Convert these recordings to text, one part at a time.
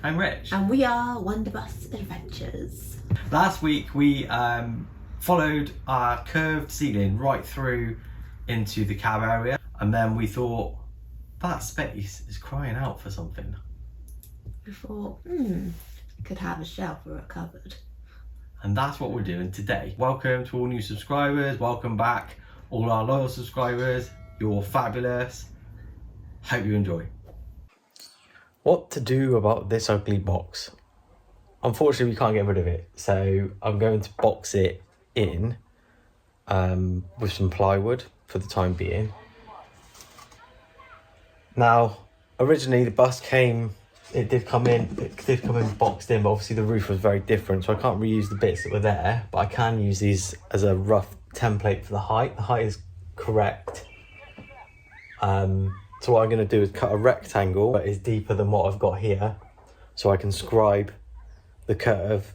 I'm Rich. And we are Wonderbus Adventures. Last week we followed our curved ceiling right through into the cab area, and then we thought that space is crying out for something. We thought, could have a shelf or a cupboard. And that's what we're doing today. Welcome to all new subscribers, welcome back all our loyal subscribers, you're fabulous. Hope you enjoy. What to do about this ugly box? Unfortunately, we can't get rid of it, so I'm going to box it in with some plywood for the time being. Now, originally the bus did come in boxed in, but obviously the roof was very different, so I can't reuse the bits that were there, but I can use these as a rough template for the height. The height is correct. So what I'm going to do is cut a rectangle that is deeper than what I've got here, so I can scribe the curve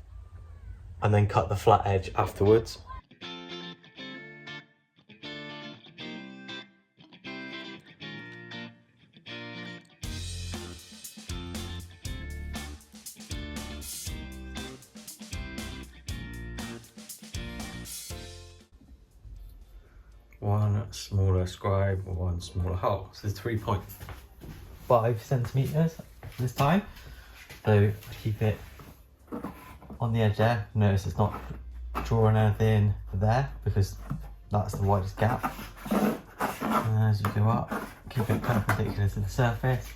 and then cut the flat edge afterwards. One smaller scribe, one smaller hole. So it's 3.5 centimeters this time. So keep it on the edge there. Notice it's not drawing anything there because that's the widest gap. And as you go up, keep it perpendicular to the surface.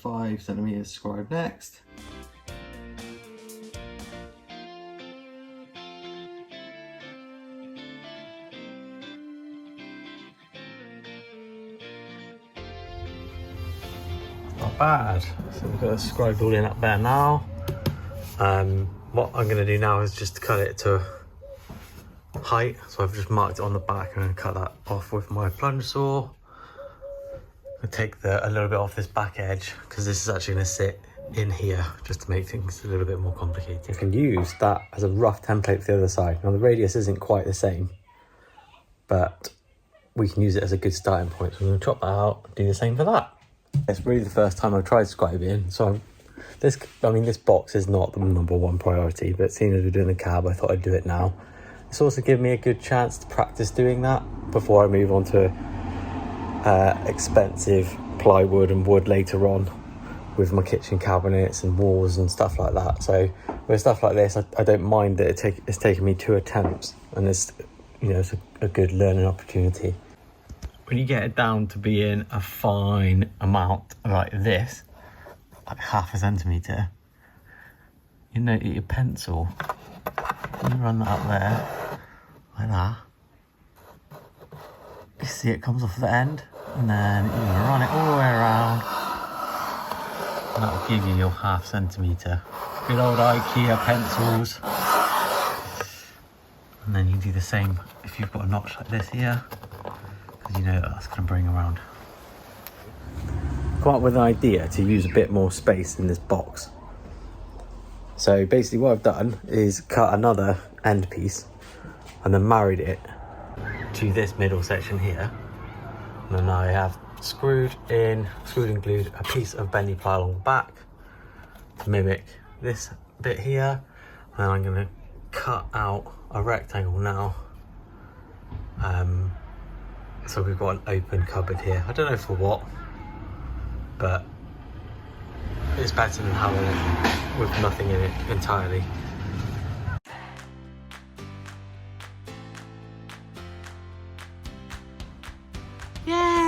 .5 centimeters scribe next. Not bad. So we've got the scribe all in up there now. What I'm going to do now is just cut it to height. So I've just marked it on the back and I'm going to cut that off with my plunge saw. I'll take a little bit off this back edge because this is actually going to sit in here just to make things a little bit more complicated. You can use that as a rough template for the other side. Now the radius isn't quite the same, but we can use it as a good starting point. So I'm going to chop that out and do the same for that. It's really the first time I've tried scribing, so this box is not the #1 priority, but seeing as we're doing the cab, I thought I'd do it now. It's also given me a good chance to practice doing that before I move on to expensive plywood and wood later on with my kitchen cabinets and walls and stuff like that. So with stuff like this, I don't mind that it's taken me 2 attempts, and it's a good learning opportunity. When you get it down to being a fine amount like this, like 0.5 centimetre, you know, your pencil, you run that up there like that, you see it comes off the end, and then you run it all the way around, and that'll give you your 0.5 centimetre. Good old IKEA pencils. And then you do the same if you've got a notch like this here, because you know that's going to bring around. Come up with an idea to use a bit more space in this box. So basically what I've done is cut another end piece and then married it to this middle section here. And then I have screwed and glued a piece of bendy ply along the back to mimic this bit here. And then I'm going to cut out a rectangle now. So we've got an open cupboard here. I don't know for what, but it's better than having it with nothing in it entirely. Yay!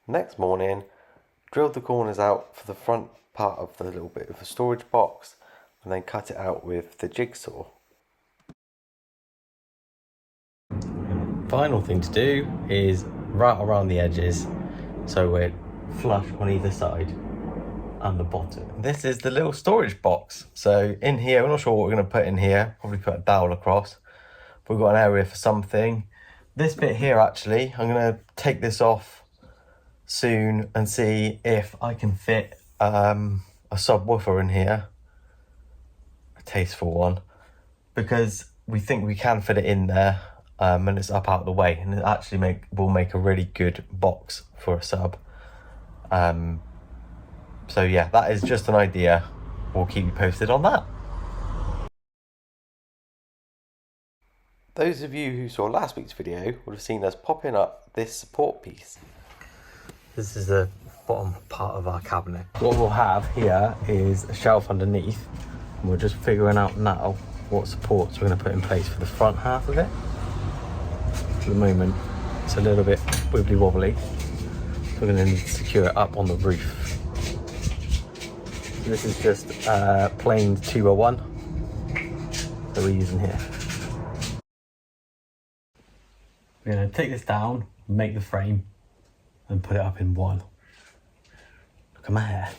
Next morning, drilled the corners out for the front part of the little bit of a storage box, and then cut it out with the jigsaw. Final thing to do is right around the edges so we're flush on either side. and the bottom. This is the little storage box. So in here, we're not sure what we're going to put in here. Probably put a dowel across. We've got an area for something. This bit here, actually, I'm going to take this off soon and see if I can fit a subwoofer in here, a tasteful one, because we think we can fit it in there, and it's up out of the way, and it actually will make a really good box for a sub. So yeah, that is just an idea. We'll keep you posted on that. Those of you who saw last week's video would have seen us popping up this support piece. This is the bottom part of our cabinet. What we'll have here is a shelf underneath, and we're just figuring out now what supports we're going to put in place for the front half of it. At the moment, it's a little bit wibbly wobbly, so we're going to need to secure it up on the roof. So this is just plain 201 that we're using here. We're going to take this down, make the frame, and put it up in one. Look at my hair.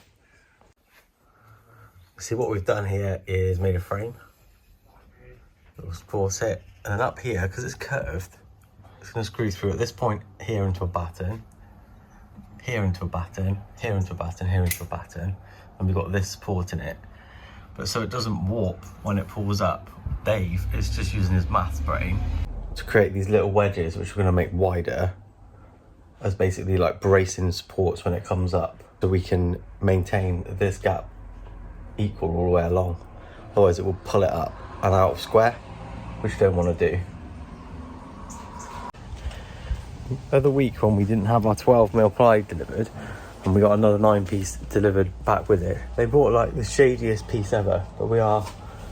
See, what we've done here is made a frame. Little support it, and then up here, because it's curved, it's going to screw through at this point here into a batten, here into a batten, here into a batten, here into a batten, and we've got this supporting it. But so it doesn't warp when it pulls up, Dave is just using his maths brain to create these little wedges, which we're going to make wider, as basically like bracing supports when it comes up, so we can maintain this gap equal all the way along. Otherwise it will pull it up and out of square, which we don't want to do. The other week when we didn't have our 12mm ply delivered, and we got another 9-piece delivered back with it, they bought like the shadiest piece ever, but we are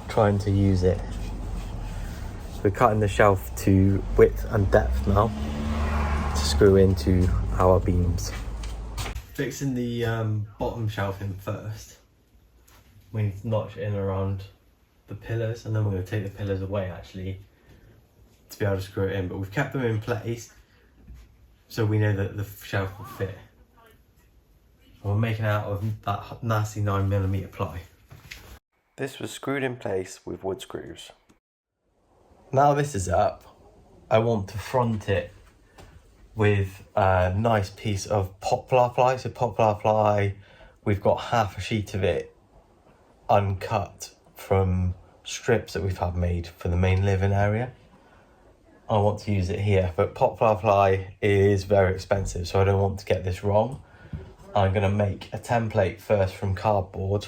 trying to use it. We're cutting the shelf to width and depth now to screw into our beams. Fixing the bottom shelf in first. We need to notch it in around the pillars, and then we're going to take the pillars away actually to be able to screw it in, but we've kept them in place so we know that the shelf will fit. And we're making it out of that nasty 9mm ply. This was screwed in place with wood screws. Now this is up, I want to front it with a nice piece of poplar ply. So poplar ply, we've got half a sheet of it uncut from strips that we've had made for the main living area. I want to use it here, but poplar ply is very expensive, so I don't want to get this wrong. I'm going to make a template first from cardboard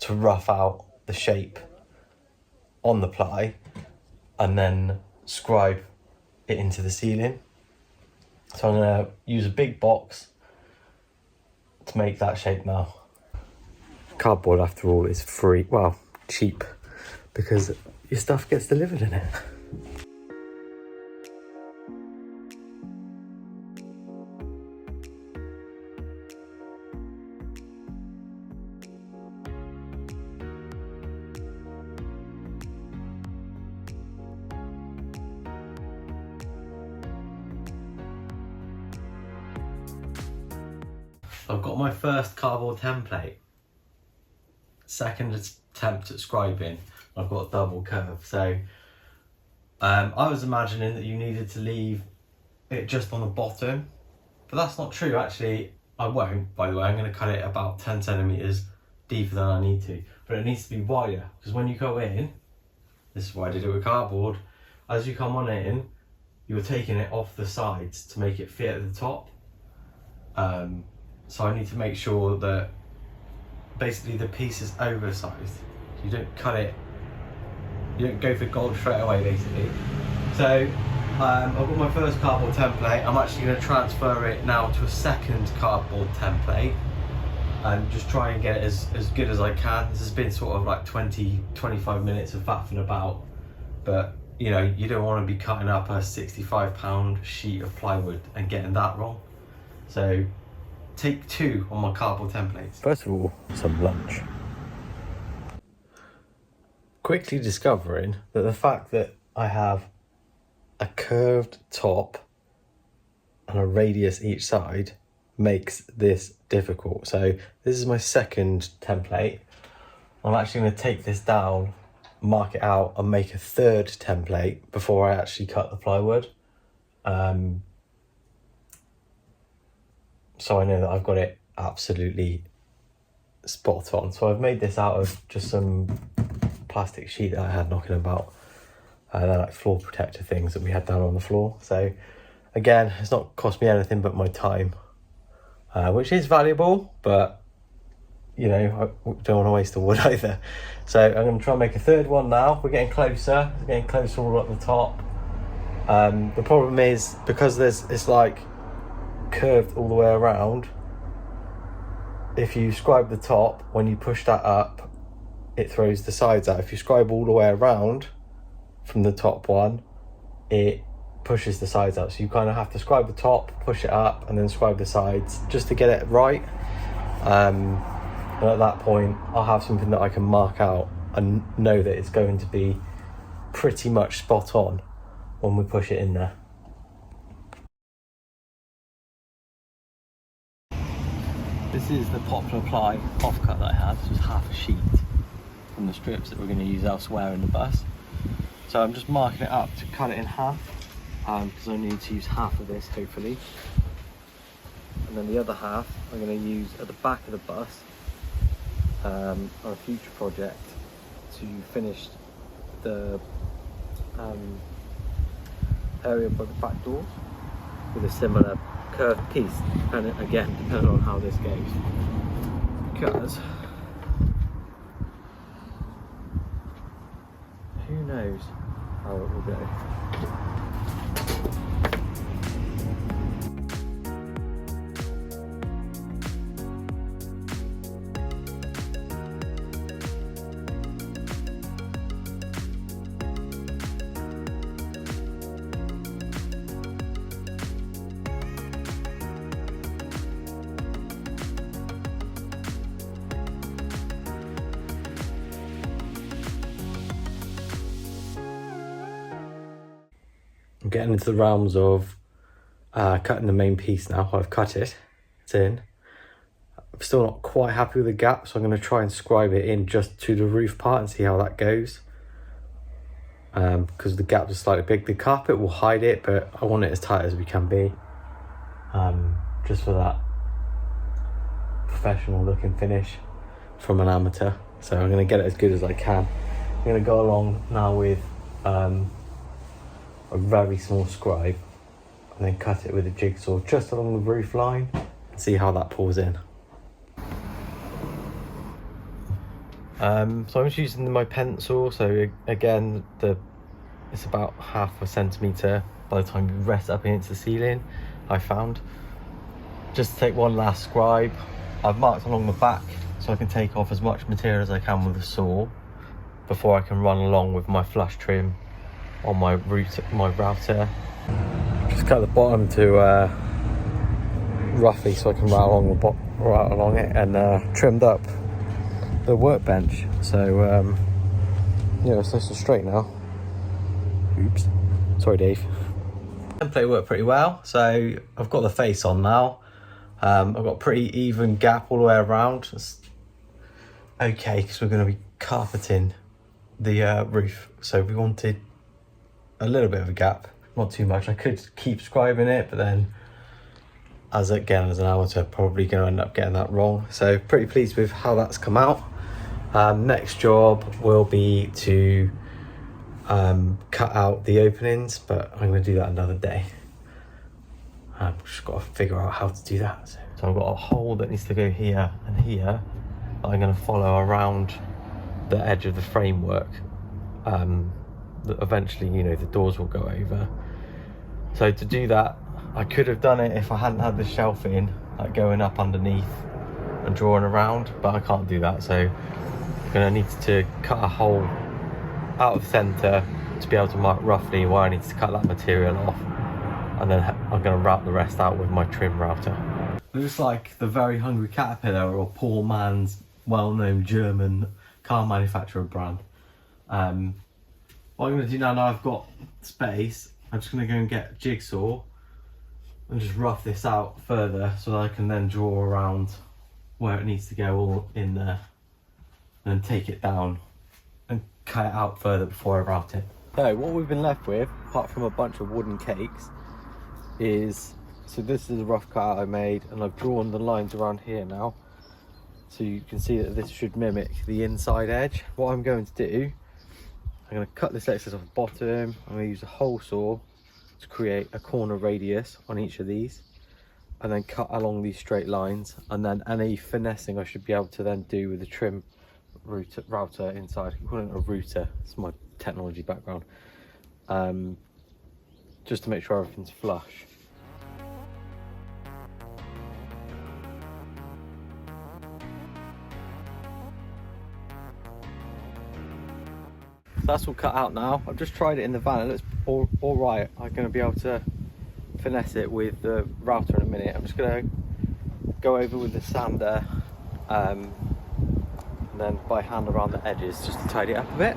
to rough out the shape on the ply, and then scribe it into the ceiling. So I'm going to use a big box to make that shape now. Cardboard, after all, is free, well, cheap, because your stuff gets delivered in it. I've got my first cardboard template. Second attempt at scribing. I've got a double curve. So I was imagining that you needed to leave it just on the bottom, but that's not true. Actually, I won't, by the way. I'm going to cut it about 10 centimeters deeper than I need to, but it needs to be wider, because when you go in, this is why I did it with cardboard, as you come on in, you're taking it off the sides to make it fit at the top. So I need to make sure that basically the piece is oversized. You don't cut it, you don't go for gold straight away basically. So I've got my first cardboard template. I'm actually going to transfer it now to a second cardboard template and just try and get it as good as I can. This has been sort of like 20-25 minutes of faffing about, but you know, you don't want to be cutting up a 65-pound sheet of plywood and getting that wrong. So take 2 on my cardboard templates. First of all, some lunch. Quickly discovering that the fact that I have a curved top and a radius each side makes this difficult. So this is my second template. I'm actually going to take this down, mark it out, and make a third template before I actually cut the plywood. So I know that I've got it absolutely spot on. So I've made this out of just some plastic sheet that I had knocking about. They're like floor protector things that we had down on the floor. So again, it's not cost me anything but my time, which is valuable, but you know, I don't want to waste the wood either. So I'm going to try and make a third one now. We're getting closer all at the top. The problem is, because it's like curved all the way around, if you scribe the top, when you push that up, it throws the sides out. If you scribe all the way around from the top one, it pushes the sides out. So you kind of have to scribe the top, push it up, and then scribe the sides just to get it right. And at that point, I'll have something that I can mark out and know that it's going to be pretty much spot on when we push it in there. This is the poplar ply offcut that I had. This was half a sheet from the strips that we're going to use elsewhere in the bus. So I'm just marking it up to cut it in half, because I need to use half of this hopefully. And then the other half I'm going to use at the back of the bus on a future project to finish the area by the back doors with a similar curved piece, and again depending on how this goes, because who knows how it will go. I'm getting into the realms of cutting the main piece now. I've cut it, it's in. I'm still not quite happy with the gap, so I'm going to try and scribe it in just to the roof part and see how that goes. Because the gaps are slightly big. The carpet will hide it, but I want it as tight as we can be. Just for that professional looking finish from an amateur. So I'm going to get it as good as I can. I'm going to go along now with a very small scribe and then cut it with a jigsaw just along the roof line and see how that pulls in. So I'm just using my pencil, so again it's about half a centimetre by the time you rest up against the ceiling, I found. Just to take one last scribe. I've marked along the back so I can take off as much material as I can with a saw before I can run along with my flush trim on my router. Just cut the bottom to roughly so I can route along it, and trimmed up the workbench. So yeah, it's nice and straight now. Oops, sorry Dave. Template worked pretty well, so I've got the face on now. I've got pretty even gap all the way around. It's okay because we're going to be carpeting the roof, so we wanted a little bit of a gap, not too much. I could keep scribing it, but then as an amateur, probably going to end up getting that wrong. So pretty pleased with how that's come out. Next job will be to cut out the openings, but I'm going to do that another day. I've just got to figure out how to do that. So I've got a hole that needs to go here and here that I'm going to follow around the edge of the framework. That eventually, you know, the doors will go over. So to do that, I could have done it if I hadn't had the shelf in, like going up underneath and drawing around, but I can't do that. So I'm going to need to cut a hole out of centre to be able to mark roughly where I need to cut that material off, and then I'm going to route the rest out with my trim router. Looks like the Very Hungry Caterpillar, or Paul Mann's well-known German car manufacturer brand. What I'm going to do now I've got space, I'm just going to go and get a jigsaw and just rough this out further so that I can then draw around where it needs to go all in there, and then take it down and cut it out further before I route it. So what we've been left with, apart from a bunch of wooden cakes, is, so this is a rough cutout I made, and I've drawn the lines around here now, so you can see that this should mimic the inside edge. What I'm going to do, I'm going to cut this excess off the bottom. I'm going to use a hole saw to create a corner radius on each of these, and then cut along these straight lines, and then any finessing I should be able to then do with the trim router inside. I'm calling it a router, it's my technology background, just to make sure everything's flush. That's all cut out now. I've just tried it in the van, it looks all right. I'm going to be able to finesse it with the router in a minute. I'm just going to go over with the sander and then by hand around the edges just to tidy it up a bit.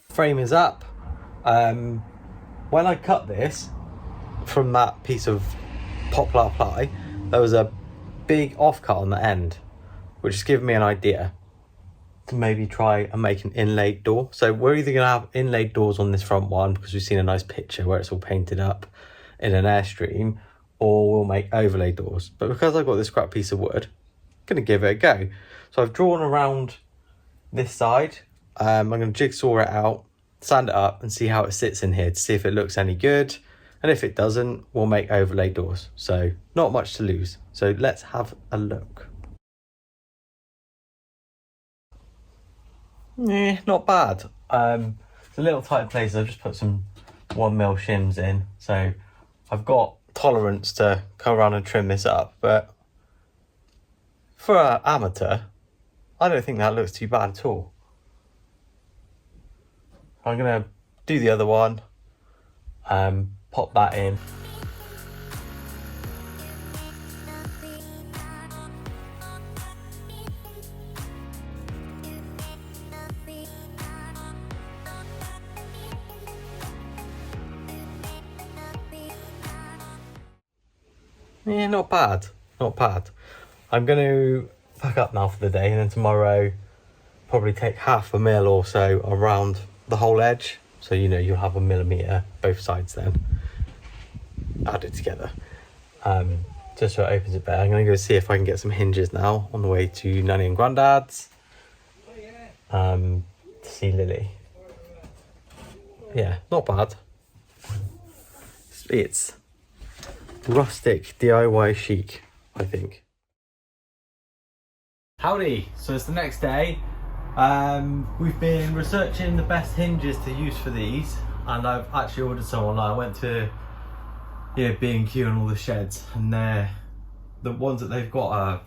Frame is up. When I cut this from that piece of poplar ply, there was a big offcut on the end, which has given me an idea to maybe try and make an inlaid door. So we're either going to have inlaid doors on this front one because we've seen a nice picture where it's all painted up in an Airstream, or we'll make overlay doors. But because I've got this scrap piece of wood, I'm going to give it a go. So I've drawn around this side. I'm going to jigsaw it out, sand it up and see how it sits in here to see if it looks any good, and if it doesn't, we'll make overlay doors. So not much to lose, so let's have a look. Not bad. It's a little tight place. I've just put some 1mm shims in, so I've got tolerance to come around and trim this up, but for an amateur I don't think that looks too bad at all. I'm going to do the other one, pop that in. Yeah, not bad, not bad. I'm going to pack up now for the day, and then tomorrow probably take 1/2 mil or so around the whole edge, so you know you'll have 1mm both sides then added together, just so it opens it better. I'm going to go see if I can get some hinges now on the way to Nanny and Grandad's to see Lily. Yeah, not bad. It's rustic DIY chic, I think. Howdy, so it's the next day. We've been researching the best hinges to use for these, and I've actually ordered some online. I went to B&Q and all the sheds, and the ones that they've got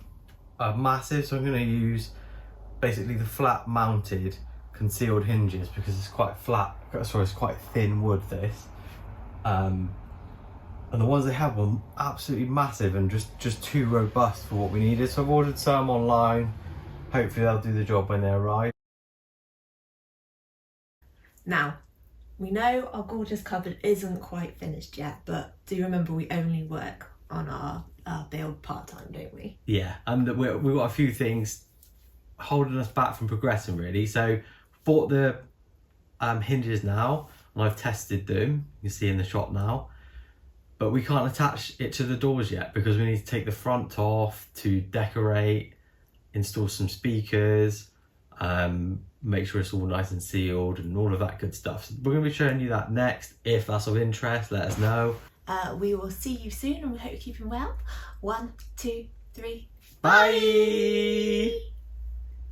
are massive, so I'm going to use basically the flat mounted concealed hinges because it's quite flat, sorry, it's quite thin wood this, and the ones they have were absolutely massive and just too robust for what we needed, so I've ordered some online. Hopefully they'll do the job when they arrive. Now, we know our gorgeous cupboard isn't quite finished yet, but do remember we only work on our build part-time, don't we? Yeah, and we've got a few things holding us back from progressing really. So bought the hinges now, and I've tested them, you can see in the shop now, but we can't attach it to the doors yet because we need to take the front off to decorate, install some speakers, make sure it's all nice and sealed and all of that good stuff. So we're going to be showing you that next. If that's of interest, let us know. We will see you soon, and we hope you're keeping well. 1, 2, 3, bye!